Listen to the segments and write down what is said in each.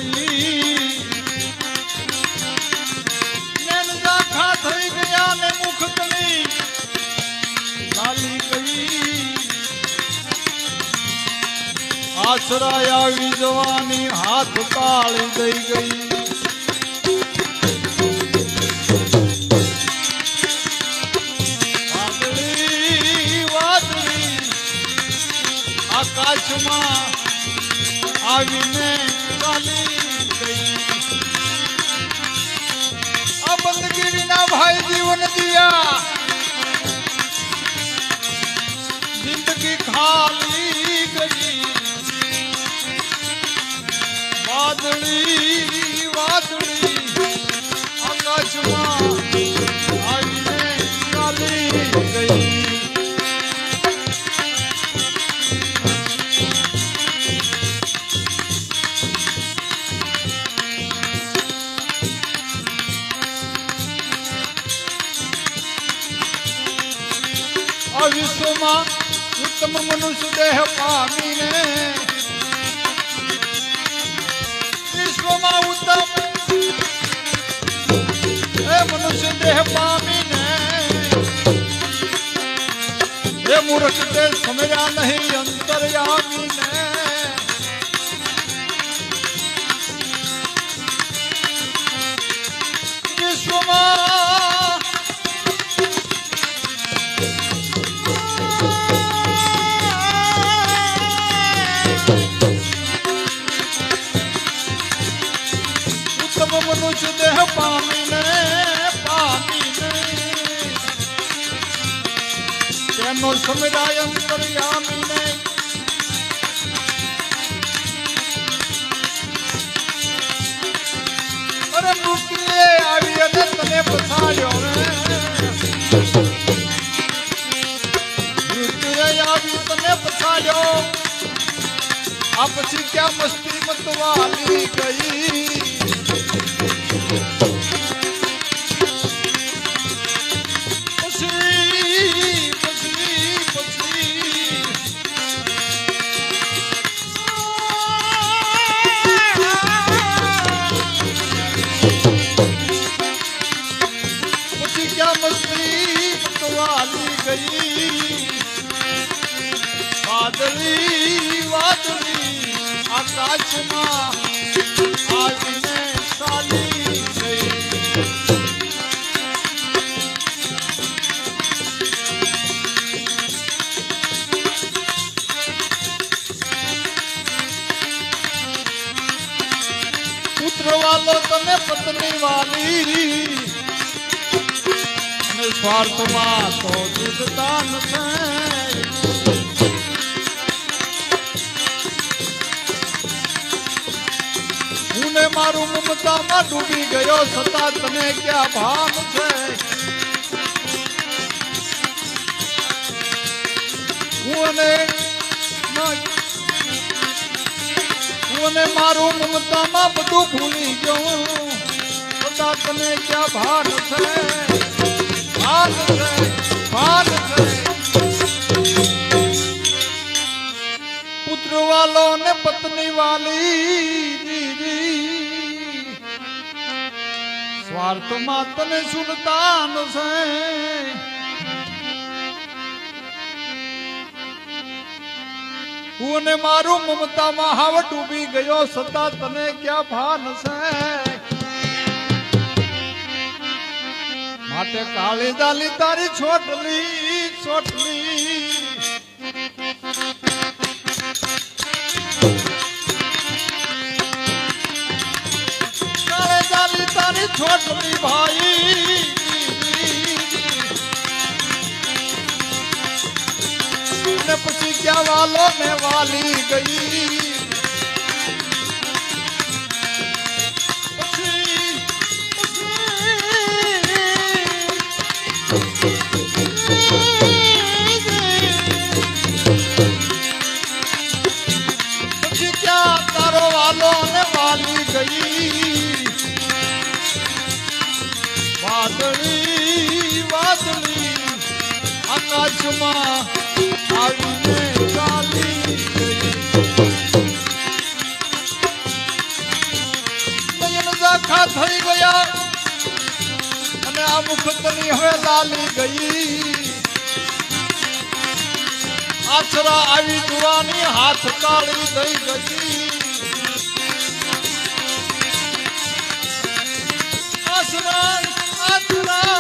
ગઈ નૈન ઝાંખા થઈ ગયા ને મુખતણી ચાલી ગઈ આશરાય આવી જવાની હાથ તાળી દઈ ગઈ આકાશમાં આવીને ચાલી ગઈ આ બંદગીરીના ભાઈ જીવન દિયા જિંદગી ખાલી ગઈ વાદળી વાદળી આકાશમાં આવીને ચાલી ગઈ વિશ્વમાં ઉત્તમ મનુષ્ય દેહ પામીને વિશ્વમાં ઉત્તમ મનુષ્ય દેહ પામીને એ મૂર્ખ તે સમજ્યા નહીં અંતર્યામીને વિશ્વમાં મનુષ્ય દેહ પામીને તેનો સમુદાય અંતર્યામીને અરે મૃત્યુએ આવી અને તને પછાડ્યો મૃત્યુએ આવી તને પછાડ્યો આ પછી ક્યાં મસ્તી મતવાલી ગઈ વાદળી વાદળી આકાશમાં આવીને ચાલી ગઈ પુત્ર વાલો તને પત્ની વાલી અને સ્વાર્થમાં તો દુર્દાન છે મારું મમતામાં ડૂબી ગયો છતાં તને ક્યાં ભાન છે હું મારું મમતામાં બધું ભૂલી ગયો છતાં તને ક્યાં ભાન છે ભાન છે ભાન છે પુત્ર વાલો ને પત્ની વાલી સ્વાર્થમાં તને સુલતાન છે હું મારું મમતામાં હાવ ડૂબી ગયો છતાં તને ક્યાં ભાન છે માટે કાળી દાલી તારી છોટલી છોટલી તારી છોટલી ભાઈ ને પછી ક્યાં વાલો ને વાલી ગઈ પછી ક્યાં તારો વાલો ને વાલી ગઈ વાદળી વાદળી આકાશમાં આવીને ચાલી ગઈ આખા થઈ ગયા અને આ મુખતની હવે લાલી ગઈ આછરા આવી જુવાની હાથ તાળી દઈ ગઈ આછરા આછરા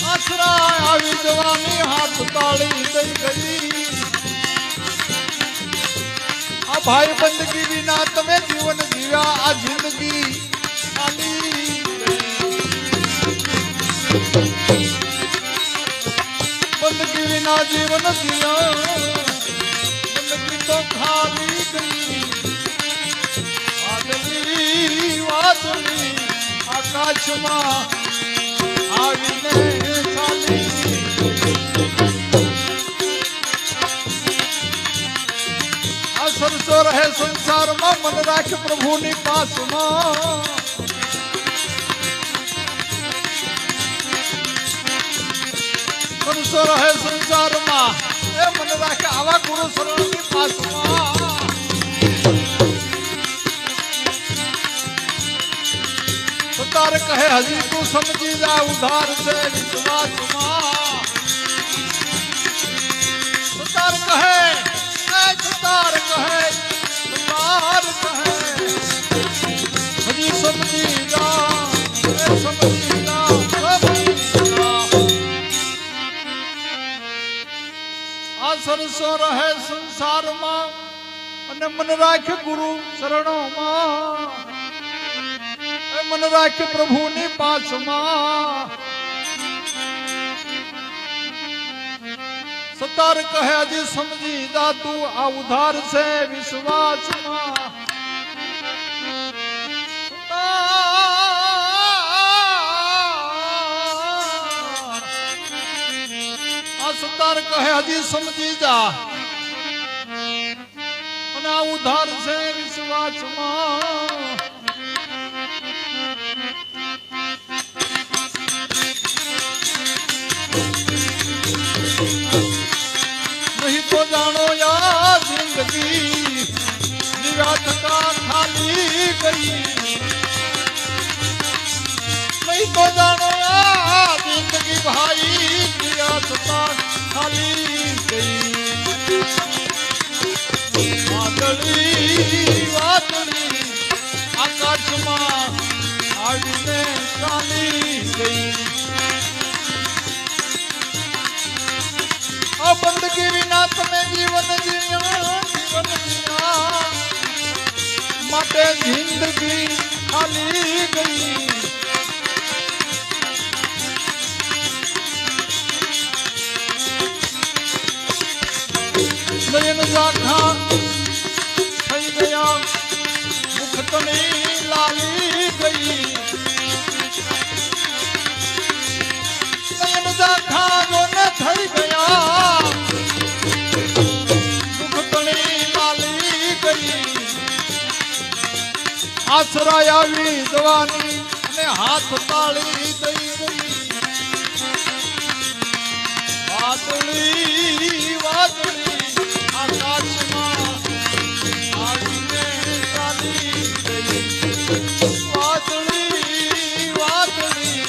આછરા આવી જવાની હાથ તાળી દઈ ગઈ આ ભાઈ બંદગી વિના તમે જીવન જીવ્યા આ જિંદગી ખાલી બંદગી વિના જીવન જીવ્યા બંદગી તો ખાલી ગઈ વાદળી વાદળી આકાશમાં આવીને ચાલી સરસો રહે સંસારમાં મન રાખ પ્રભુની પાસમાં સરસો રહે સંસારમાં એ મન રાખ આવા ગુરુ શરણની પાસમાં સતાર કહે હજી તું સમજી જા ઉધાર છે વિશ્વાસમાં સતાર કહે સતાર કહે હજી સમજી જા સમજી જા આ સરસો રહે સંસારમાં અને મન રાખ ગુરુ શરણોમાં મન રાખ પ્રભુની પાસમાં સતાર કહે હજી સમજી જા તું આ ઉધાર છે વિશ્વાસમાં આ સતાર કહે હજી સમજી જા અને આ ઉધાર છે વિશ્વાસમાં नहीं तो जानो या जिंदगी निरात का खाली गई नहीं तो जानो या जिंदगी भाई निरात का खाली गई वादળી वादળી આકાશમાં આવીને ચાલી ગઈ બંદગી વિના તમે જીવન જીવ્યા માટે જિંદગી ખાલી ગઈ નયન ઝાંખા થઈ ગયા મુખતની લાલી ગઈ નયન ઝાંખા જોને થઈ ગયા આશરા આવી જવાની અને હાથ તાળી દઈ ગઈ વાદળી વાદળી આકાશમાં આવીને ચાલી ગઈ વાદળી વાદળી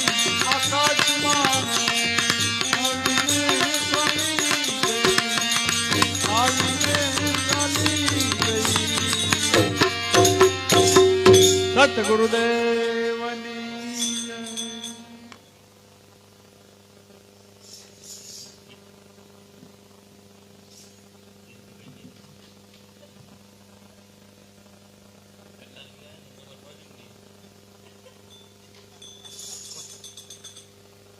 આકાશમાં આવીને ચાલી ગઈ આવીને ચાલી ગઈ સત ગુરુદેવ